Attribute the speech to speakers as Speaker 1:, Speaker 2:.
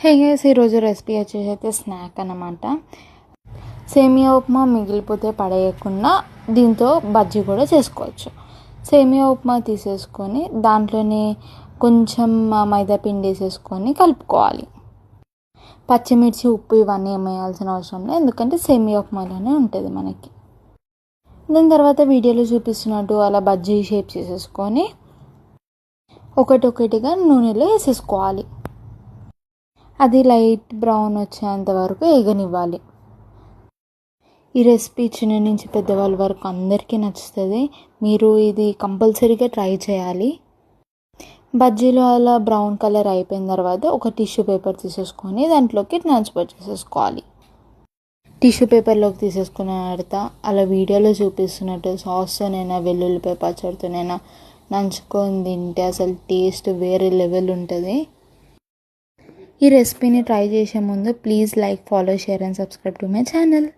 Speaker 1: Hey guys, ఈరోజు recipe వచ్చేసి అయితే స్నాక్ అన్నమాట. సేమియా ఉప్మా మిగిలిపోతే పడేయకుండా దీంతో బజ్జీ కూడా చేసుకోవచ్చు. సేమియా ఉప్మా తీసేసుకొని దాంట్లోనే కొంచెం మైదా పిండి వేసేసుకొని కలుపుకోవాలి. పచ్చిమిర్చి, ఉప్పు ఇవన్నీ ఏం వేయాల్సిన అవసరం లేదు, ఎందుకంటే సేమియా ఉప్మాలోనే ఉంటుంది మనకి. దాని తర్వాత వీడియోలో చూపిస్తున్నట్టు అలా బజ్జీ షేప్ చేసేసుకొని ఒకటొకటిగా నూనెలో వేసేసుకోవాలి. అది లైట్ బ్రౌన్ వచ్చేంత వరకు వేగనివ్వాలి. ఈ రెసిపీ చిన్న నుంచి పెద్దవాళ్ళ వరకు అందరికీ నచ్చుతుంది. మీరు ఇది కంపల్సరీగా ట్రై చేయాలి. బజ్జీలు అలా బ్రౌన్ కలర్ అయిపోయిన తర్వాత ఒక టిష్యూ పేపర్ తీసేసుకొని దాంట్లోకి ట్రాన్స్ఫర్ చేసేసుకోవాలి. టిష్యూ పేపర్లోకి తీసేసుకున్న తర్వాత అలా వీడియోలో చూపిస్తున్నట్టు సాస్తోనైనా వెల్లుల్లిపాయ పచ్చడితోనైనా నంచుకొని తింటే అసలు టేస్ట్ వేరే లెవెల్ ఉంటుంది. ఈ రెసిపీని ట్రై చేసే ముందు please like, follow, share and subscribe to my channel.